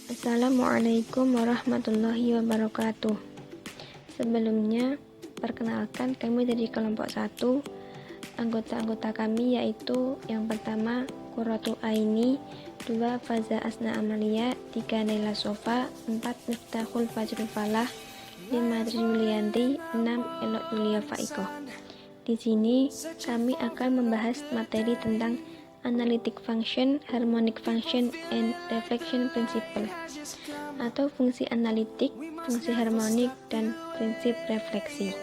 Assalamualaikum warahmatullahi wabarakatuh. Sebelumnya, perkenalkan kami dari kelompok 1. Anggota-anggota kami yaitu yang pertama Qurratu Aini, 2 Faza Asna Amalia, 3 Naila Sofa, 4 Miftahul Fajrul Falah, 5 Tri Yulianti, 6 Elok Yulia Faikoh. Di sini kami akan membahas materi tentang analytic function, harmonic function, and reflection principle, atau fungsi analitik, fungsi harmonik, dan prinsip refleksi.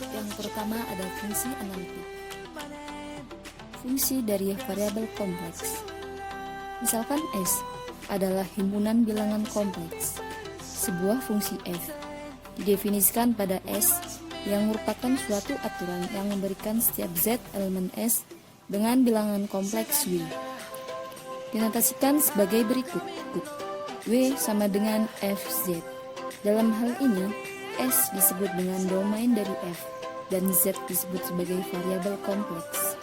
Yang pertama ada fungsi analitik. Fungsi dari variabel kompleks. Misalkan S adalah himpunan bilangan kompleks. Sebuah fungsi f didefinisikan pada S yang merupakan suatu aturan yang memberikan setiap Z elemen S dengan bilangan kompleks W. Dinotasikan sebagai berikut. W sama dengan Fz. Dalam hal ini, S disebut dengan domain dari F dan Z disebut sebagai variabel kompleks.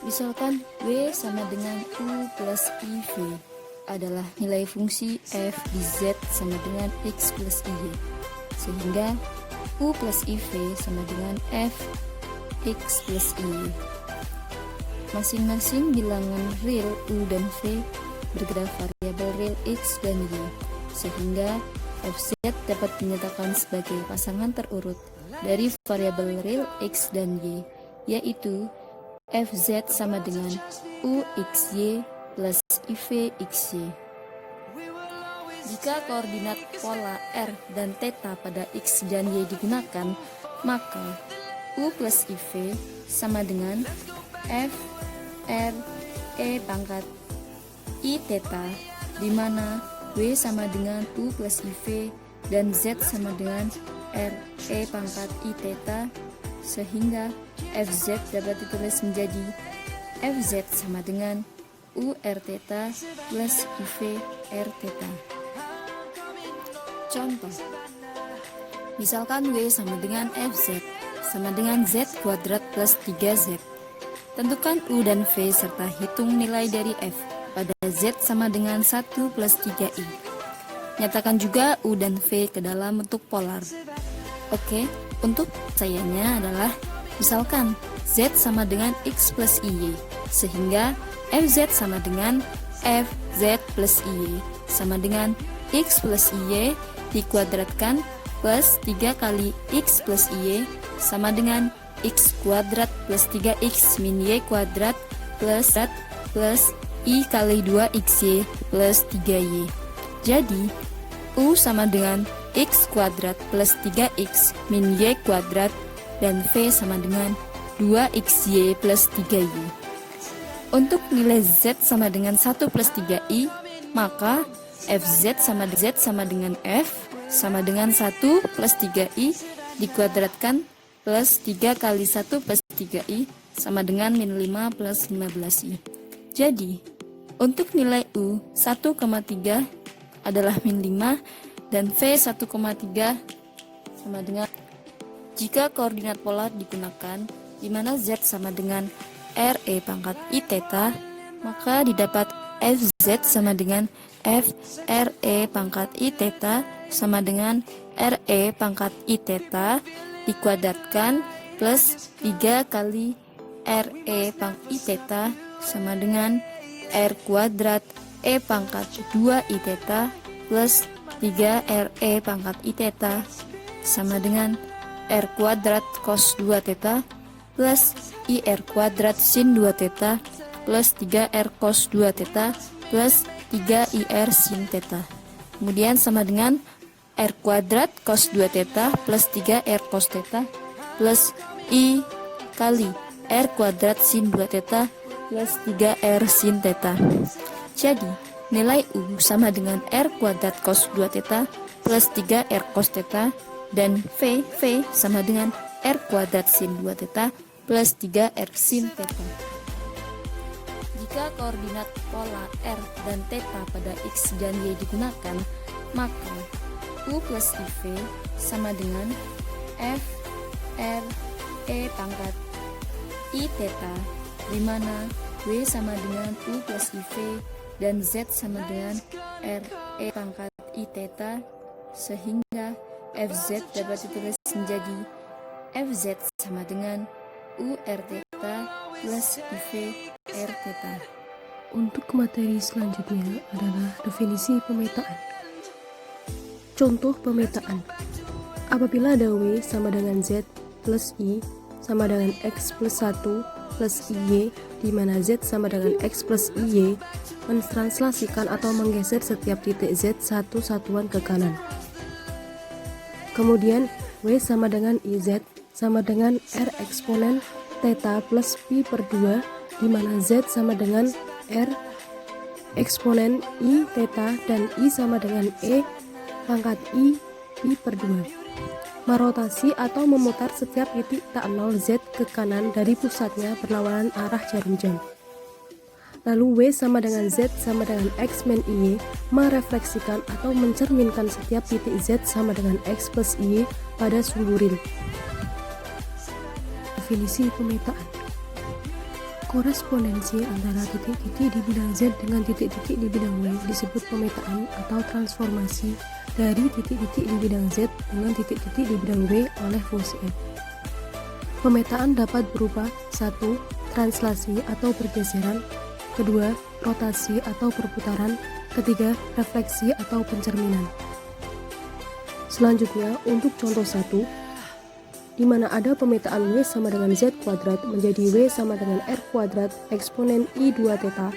Misalkan W sama dengan U plus IV adalah nilai fungsi F di Z sama dengan X plus Y, sehingga U plus IV sama dengan F X plus Y. Masing-masing bilangan real U dan V bergerak variabel real X dan Y, sehingga Fz dapat dinyatakan sebagai pasangan terurut dari variabel real X dan Y, yaitu Fz sama dengan UXY plus IVXY. Jika koordinat pola R dan θ pada X dan Y digunakan, maka U plus IV sama dengan F R E pangkat I θ, di mana W sama dengan U plus IV dan Z sama dengan R E pangkat I θ, sehingga Fz dapat ditulis menjadi Fz sama dengan U R θ plus IV R θ. Contoh, misalkan W sama dengan Fz sama dengan Z kuadrat plus 3Z. Tentukan U dan V serta hitung nilai dari F pada Z sama dengan 1 plus 3I. Nyatakan juga U dan V ke dalam bentuk polar. Oke, untuk sayanya adalah misalkan Z sama dengan X plus IY, sehingga Fz sama dengan Fz plus IY sama dengan X plus IY dikuadratkan plus 3 kali X plus Y sama dengan X kuadrat plus 3X min Y kuadrat plus I kali 2XY plus 3Y. Jadi, U sama dengan X kuadrat plus 3X min Y kuadrat dan V sama dengan 2XY plus 3Y. Untuk nilai Z sama dengan 1 plus 3I, maka Fz sama dengan F sama dengan 1 plus 3I dikuadratkan plus 3 kali 1 plus 3I sama dengan min 5 plus 15I. Jadi, untuk nilai U 1,3 adalah min 5 dan V 1,3 sama dengan, jika koordinat polar digunakan di mana Z sama dengan RE pangkat I θ, maka didapat Fz sama dengan F RE pangkat I θ sama dengan RE pangkat I θ dikuadratkan plus 3 kali RE pangkat I θ sama dengan R kuadrat E pangkat 2 I θ plus 3 RE pangkat I θ sama dengan R kuadrat cos 2 θ plus IR kuadrat sin 2 θ plus 3R cos 2 θ plus 3IR sin θ. Kemudian sama dengan R kuadrat cos 2 θ plus 3R cos θ plus I kali R kuadrat sin 2 θ plus 3R sin θ. Jadi, nilai U sama dengan R kuadrat cos 2 θ plus 3R cos θ dan V sama dengan R kuadrat sin 2 θ plus 3R sin θ. Jika koordinat pola R dan θ pada X dan Y digunakan, maka U plus IV sama dengan F R E pangkat I θ, di mana W sama dengan U plus IV dan Z sama dengan R E pangkat I theta, sehingga Fz dapat ditulis menjadi Fz sama dengan U R theta plus IV R theta. Untuk materi selanjutnya adalah definisi pemetaan. Contoh pemetaan. Apabila ada W sama dengan Z plus I sama dengan X plus 1 plus IY, di mana Z sama dengan X plus IY, mentranslasikan atau menggeser setiap titik Z satu satuan ke kanan. Kemudian W sama dengan IZ sama dengan R eksponen theta plus Pi per 2, di mana Z sama dengan R eksponen I theta dan I sama dengan E pangkat I Pi per 2. Merotasi atau memutar setiap titik tak 0 Z ke kanan dari pusatnya berlawanan arah jarum jam. Lalu W sama dengan Z sama dengan X min IY merefleksikan atau mencerminkan setiap titik Z sama dengan X plus IY pada sumbu real. Definisi pemetaan. Korespondensi antara titik-titik di bidang Z dengan titik-titik di bidang Y disebut pemetaan atau transformasi dari titik-titik di bidang Z dengan titik-titik di bidang Y oleh fungsi F. Pemetaan dapat berupa 1. Translasi atau pergeseran, 2. Rotasi atau perputaran, 3. Refleksi atau pencerminan. Selanjutnya, untuk contoh 1, di mana ada pemetaan W sama dengan Z kuadrat menjadi W sama dengan R kuadrat eksponen I2 theta.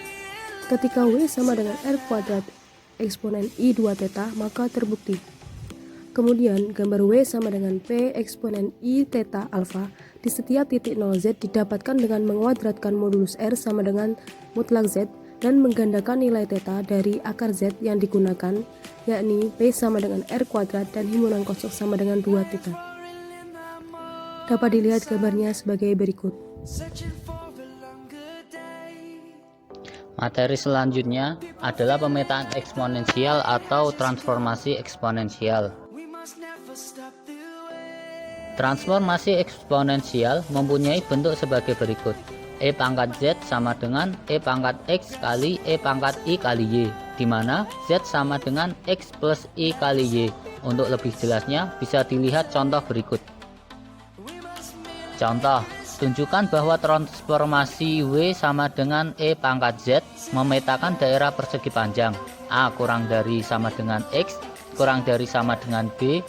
Ketika W sama dengan R kuadrat eksponen I2 theta, maka terbukti. Kemudian, gambar W sama dengan P eksponen I theta alfa di setiap titik 0Z didapatkan dengan menguadratkan modulus R sama dengan mutlak Z dan menggandakan nilai theta dari akar Z yang digunakan, yakni P sama dengan R kuadrat dan himpunan kosong sama dengan 2 theta. Dapat dilihat gambarnya sebagai berikut. Materi selanjutnya adalah pemetaan eksponensial atau transformasi eksponensial. Transformasi eksponensial mempunyai bentuk sebagai berikut. E pangkat Z sama dengan E pangkat X kali E pangkat I kali Y, di mana Z sama dengan X plus I kali Y. Untuk lebih jelasnya bisa dilihat contoh berikut. Contoh, tunjukkan bahwa transformasi W sama dengan E pangkat Z memetakan daerah persegi panjang A kurang dari sama dengan X kurang dari sama dengan B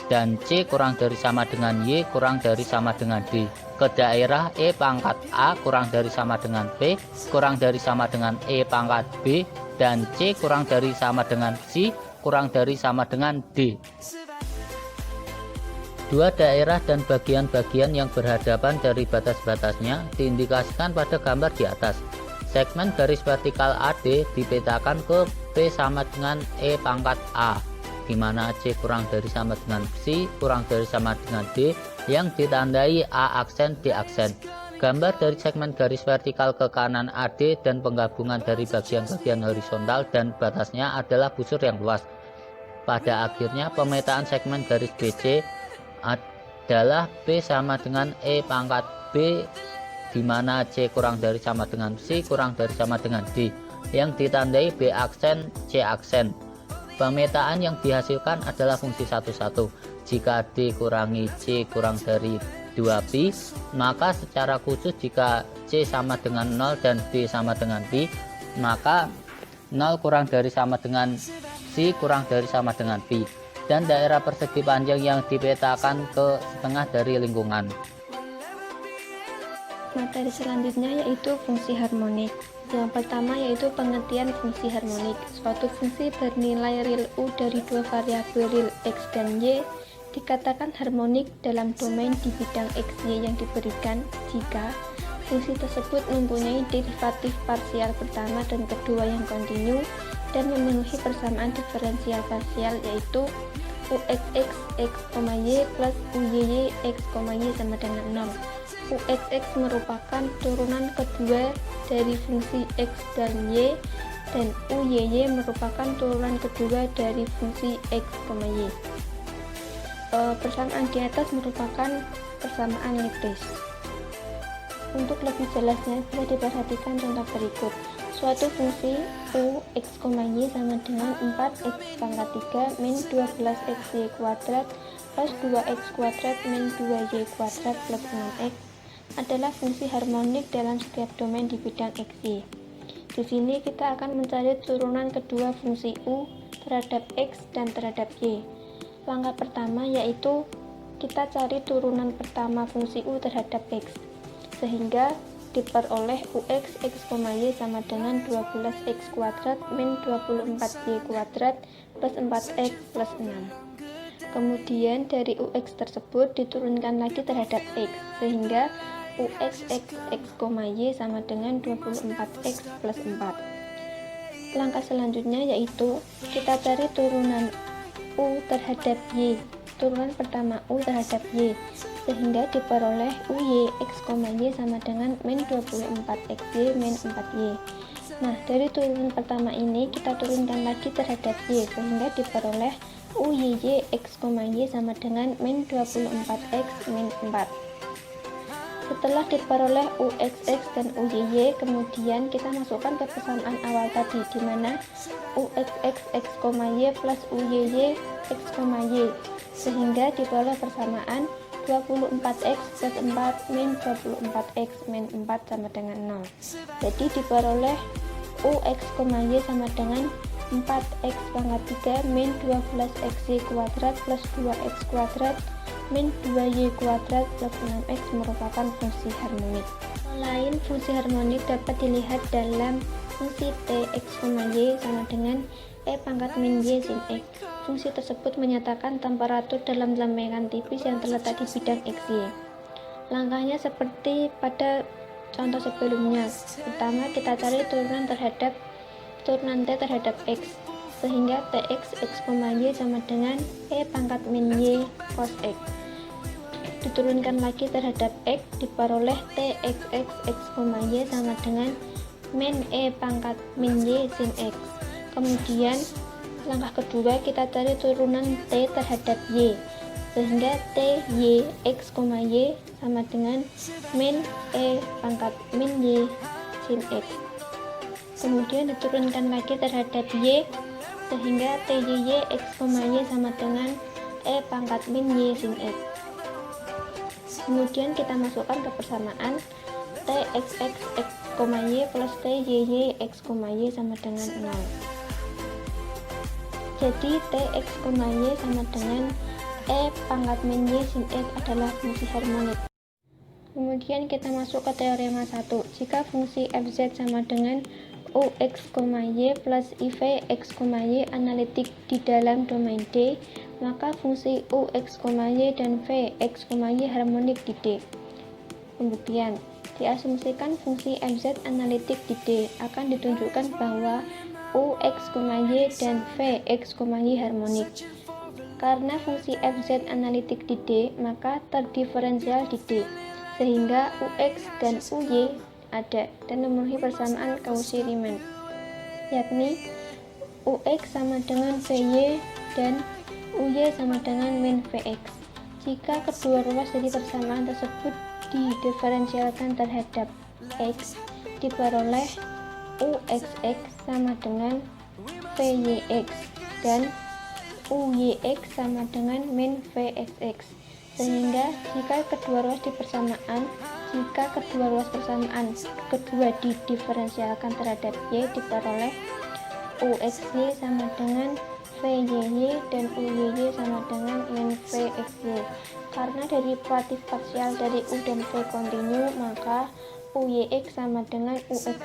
dan C kurang dari sama dengan Y kurang dari sama dengan D ke daerah E pangkat A kurang dari sama dengan P kurang dari sama dengan E pangkat B dan C kurang dari sama dengan C kurang dari sama dengan D. Dua daerah dan bagian-bagian yang berhadapan dari batas-batasnya diindikasikan pada gambar di atas. Segmen garis vertikal AD dipetakan ke P sama dengan E pangkat A, di mana C kurang dari sama dengan C kurang dari sama dengan D yang ditandai A aksen D aksen. Gambar dari segmen garis vertikal ke kanan AD dan penggabungan dari bagian-bagian horizontal dan batasnya adalah busur yang luas. Pada akhirnya pemetaan segmen garis BC adalah B sama dengan E pangkat B, di mana C kurang dari sama dengan C kurang dari sama dengan D yang ditandai B aksen C aksen. Pemetaan yang dihasilkan adalah fungsi satu-satu. Jika D kurangi C kurang dari 2pi, maka secara khusus jika C sama dengan 0 dan D sama dengan pi, maka 0 kurang dari sama dengan C kurang dari sama dengan pi, dan daerah persegi panjang yang dipetakan ke setengah dari lingkungan. Materi selanjutnya yaitu fungsi harmonik. Yang pertama yaitu pengertian fungsi harmonik. Suatu fungsi bernilai real U dari dua variabel real X dan Y dikatakan harmonik dalam domain di bidang XY yang diberikan jika fungsi tersebut mempunyai derivatif parsial pertama dan kedua yang kontinu dan memenuhi persamaan diferensial parsial, yaitu uxx x, y plus uyy x, y sama dengan 0. Uxx merupakan turunan kedua dari fungsi x dan y, dan uyy merupakan turunan kedua dari fungsi x, y. Persamaan di atas merupakan persamaan Lipschitz. Untuk lebih jelasnya bisa diperhatikan contoh berikut. Suatu fungsi u x, y sama dengan 4x pangkat 3 min 12xy kuadrat plus 2x kuadrat min 2y kuadrat plus 6x adalah fungsi harmonik dalam setiap domain di bidang xy. Di sini kita akan mencari turunan kedua fungsi u terhadap x dan terhadap y. Langkah pertama yaitu kita cari turunan pertama fungsi u terhadap x, sehingga diperoleh ux x, y sama dengan 12x kuadrat min 24y kuadrat plus 4x plus 6. Kemudian dari ux tersebut diturunkan lagi terhadap x, sehingga ux x, y sama dengan 24x plus 4. Langkah selanjutnya yaitu kita cari turunan u terhadap y, turunan pertama u terhadap y, sehingga diperoleh uy x, y sama dengan min 24xy min 4y. Nah, dari turunan pertama ini kita turunkan lagi terhadap y, sehingga diperoleh uy x, y sama dengan min 24x min 4. Setelah diperoleh uxx dan uy, kemudian kita masukkan ke persamaan awal tadi, di mana uxx x, y plus uy x, y, sehingga diperoleh persamaan 24x plus 4 min 24x min 4 sama dengan 0. Jadi diperoleh ux, y sama dengan 4x pangkat 3 min 12xy kuadrat plus 2x kuadrat min 2y kuadrat plus 6x merupakan fungsi harmonik. Lain fungsi harmonik dapat dilihat dalam fungsi t x, y sama dengan e pangkat min y sin x. Fungsi tersebut menyatakan temperatur dalam lempeng tipis yang terletak di bidang xy. Langkahnya seperti pada contoh sebelumnya. Pertama, kita cari turunan t terhadap x, sehingga tx x, y sama dengan e pangkat min y cos x. Diturunkan lagi terhadap x, diperoleh tx x, y sama dengan min e pangkat min y sin x. Kemudian langkah kedua kita cari turunan t terhadap y, sehingga t y x, y sama dengan min e pangkat min y sin x. Kemudian diturunkan lagi terhadap y, sehingga t y x, y sama dengan e pangkat min y sin x. Kemudian kita masukkan ke persamaan tx x, y plus t y x, y sama dengan 0. Jadi tx, y sama dengan e pangkat min y sin x adalah fungsi harmonik. Kemudian kita masuk ke teorema 1. Jika fungsi fz sama dengan ux, y plus iv x, y analitik di dalam domain D, maka fungsi ux, y dan v x, y harmonik di D. Pembuktian. Diasumsikan fungsi fz analitik di D, akan ditunjukkan bahwa ux, y dan v x, y harmonik. Karena fungsi fz analitik di D, maka terdiferensial di D, sehingga ux dan uy ada dan memenuhi persamaan Cauchy-Riemann, yakni ux sama dengan vy dan uy sama dengan min vx. Jika kedua ruas dari persamaan tersebut didiferensialkan terhadap x, diperoleh uxx sama dengan vyx dan uyx sama dengan min vxx. Sehingga jika kedua ruas persamaan kedua didiferensialkan terhadap y, diperoleh uxy sama dengan vyy dan uyy sama dengan min vxy. Karena derivatif parsial dari u dan v kontinu, maka uyx sama dengan uxy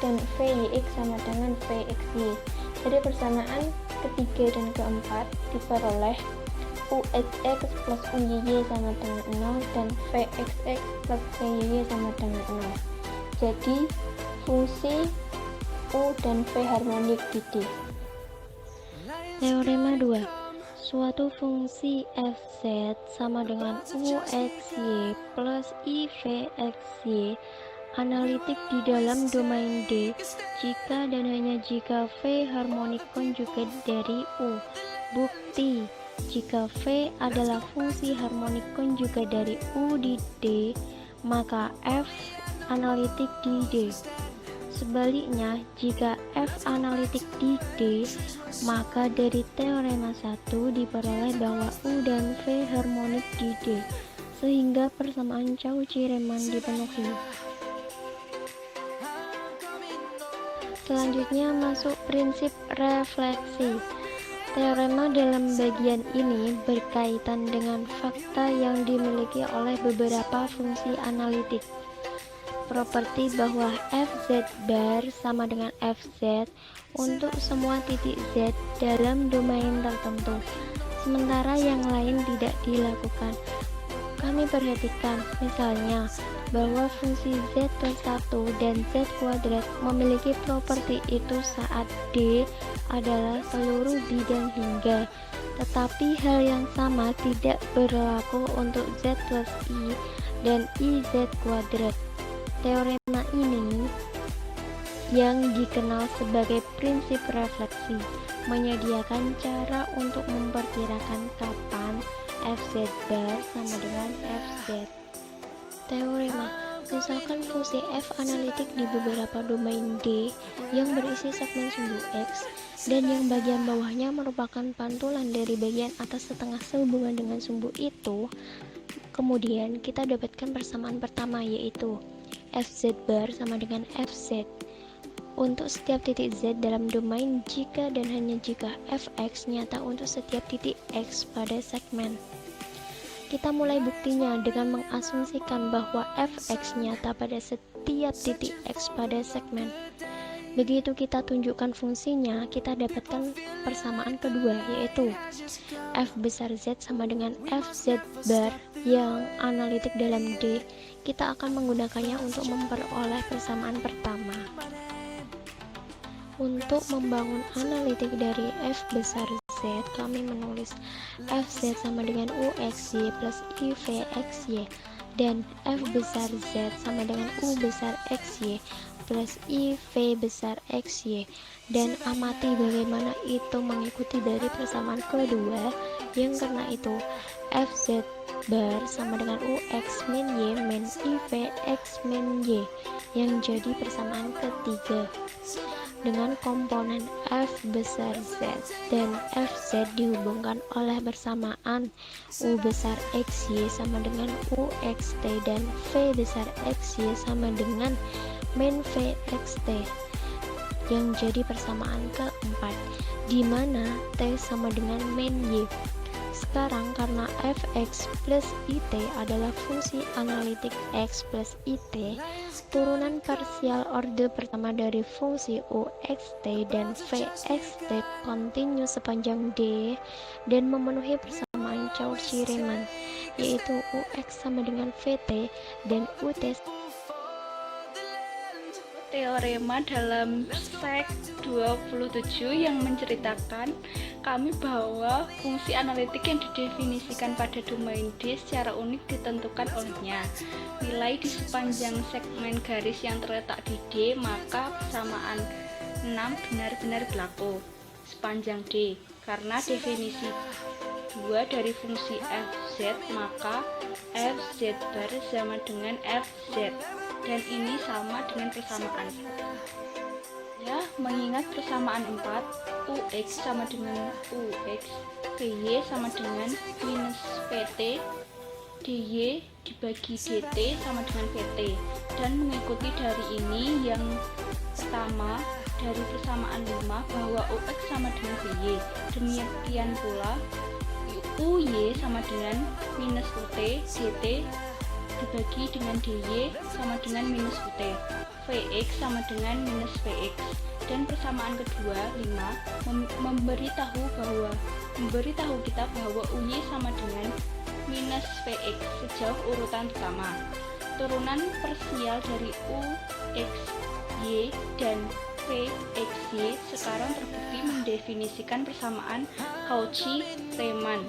dan vyx sama dengan vxy. Dari persamaan ketiga dan keempat diperoleh uxx plus uyy sama dengan 0 dan vxx plus vyy sama dengan 0. Jadi fungsi u dan v harmonik di D. Teorema 2. Suatu fungsi fz sama dengan uxy plus ivxy analitik di dalam domain D jika dan hanya jika v harmonik konjugat dari u. Bukti: jika v adalah fungsi harmonik konjugat dari u di D, maka f analitik di D. Sebaliknya, jika F analitik di D, maka dari teorema 1 diperoleh bahwa U dan V harmonik di D, sehingga persamaan Cauchy-Riemann dipenuhi. Selanjutnya masuk prinsip refleksi. Teorema dalam bagian ini berkaitan dengan fakta yang dimiliki oleh beberapa fungsi analitik. Properti bahwa Fz bar sama dengan Fz untuk semua titik Z dalam domain tertentu, sementara yang lain tidak dilakukan. Kami perhatikan misalnya bahwa fungsi Z plus 1 dan Z kuadrat memiliki properti itu saat D adalah seluruh bidang hingga, tetapi hal yang sama tidak berlaku untuk Z plus I dan IZ kuadrat. Teorema ini yang dikenal sebagai prinsip refleksi menyediakan cara untuk memperkirakan kapan Fz bar sama dengan Fz. Teorema, misalkan fungsi F analitik di beberapa domain D yang berisi segmen sumbu X dan yang bagian bawahnya merupakan pantulan dari bagian atas setengah sehubungan dengan sumbu itu. Kemudian kita dapatkan persamaan pertama, yaitu Fz bar sama dengan Fz untuk setiap titik Z dalam domain jika dan hanya jika Fx nyata untuk setiap titik X pada segmen. Kita mulai buktinya dengan mengasumsikan bahwa Fx nyata pada setiap titik X pada segmen. Begitu kita tunjukkan fungsinya, kita dapatkan persamaan kedua, yaitu F besar Z sama dengan Fz bar yang analitik dalam D. Kita akan menggunakannya untuk memperoleh persamaan pertama. Untuk membangun analitik dari F besar Z, kami menulis Fz sama dengan UXY plus IVXY dan F besar Z sama dengan U besar XY plus IV besar XY, dan amati bagaimana itu mengikuti dari persamaan kedua, yang karena itu Fz bar sama dengan UX min Y min IV X min Y yang jadi persamaan ketiga. Dengan komponen F besar Z dan Fz dihubungkan oleh persamaan U besar XY sama dengan UXT dan V besar XY sama dengan min VXT yang jadi persamaan keempat, di mana T sama dengan min Y. Sekarang karena Fx plus It adalah fungsi analitik X plus It, turunan parsial orde pertama dari fungsi UXT dan VXT kontinu sepanjang D dan memenuhi persamaan Cauchy-Riemann, yaitu UX sama dengan VT dan UT. Teorema dalam sek 27 yang menceritakan kami bahwa fungsi analitik yang didefinisikan pada domain D secara unik ditentukan olehnya. Nilai di sepanjang segmen garis yang terletak di D, maka persamaan 6 benar-benar berlaku sepanjang D. Karena definisi 2 dari fungsi Fz, maka Fz bar sama dengan Fz, dan ini sama dengan persamaan. Ya, mengingat persamaan 4, Ux sama dengan Ux, Vy sama dengan minus Vt, dy dibagi dt sama dengan Vt, dan mengikuti dari ini yang pertama dari persamaan 5 bahwa Ux sama dengan Vy. Demikian pula Uy sama dengan minus Ut, dt dibagi dengan dy sama dengan minus ut, vx sama dengan minus vx, dan persamaan kedua 5 memberitahu kita bahwa uy sama dengan minus vx sejauh urutan pertama. Turunan parsial dari u x y dan vxy sekarang terbukti mendefinisikan persamaan Cauchy-Riemann,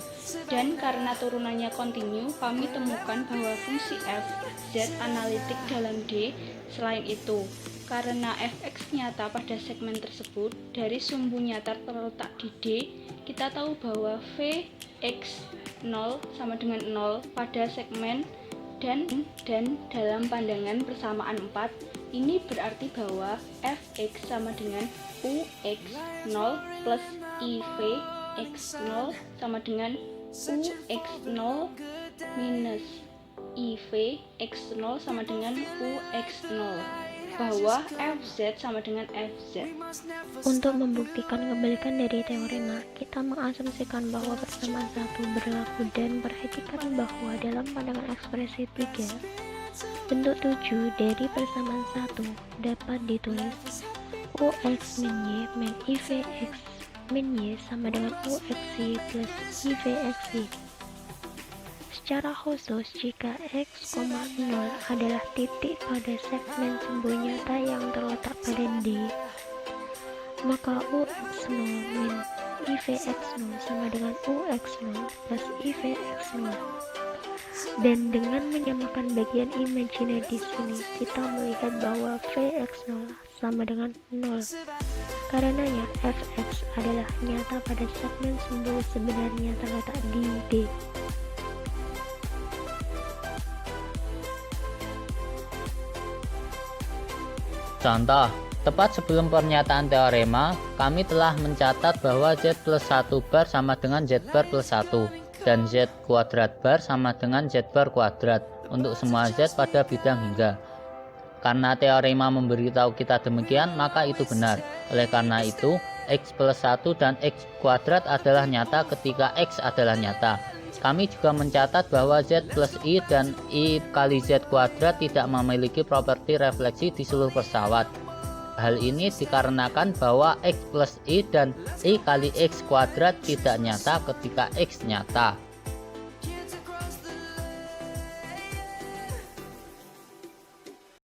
dan karena turunannya kontinu, kami temukan bahwa fungsi f z analitik dalam D. Selain itu, karena fx nyata pada segmen tersebut dari sumbu nyata terletak di D, kita tahu bahwa vx 0 sama dengan 0 pada segmen dan dalam pandangan persamaan 4 Ini berarti bahwa fx sama dengan ux0 plus ivx0 sama dengan ux0 minus ivx0 sama dengan ux0, bahwa fz sama dengan fz. Untuk membuktikan kebalikan dari teorema, kita mengasumsikan bahwa persamaan satu berlaku dan perhatikan bahwa dalam pandangan ekspresi 3, bentuk 7 dari persamaan 1 dapat ditulis ux min y min ivx min y sama dengan uxy plus ivxy. Secara khusus, jika x, 0 adalah titik pada segmen sumbu nyata yang terletak pada D, maka ux0 min ivx0 sama dengan ux0 plus ivx0. Dan dengan menyamakan bagian imajiner di sini, kita melihat bahwa vx0 sama dengan 0. Karenanya fx adalah nyata pada segmen sumbu sebenarnya terletak di D. Contoh, tepat sebelum pernyataan teorema, kami telah mencatat bahwa z plus 1 bar sama dengan z bar plus 1, dan z kuadrat bar sama dengan z bar kuadrat untuk semua z pada bidang hingga. Karena teorema memberitahu kita demikian, maka itu benar. Oleh karena itu, x plus 1 dan x kuadrat adalah nyata ketika x adalah nyata. Kami juga mencatat bahwa z plus i dan i kali z kuadrat tidak memiliki properti refleksi di seluruh pesawat. Hal ini dikarenakan bahwa x plus i dan i kali x kuadrat tidak nyata ketika x nyata.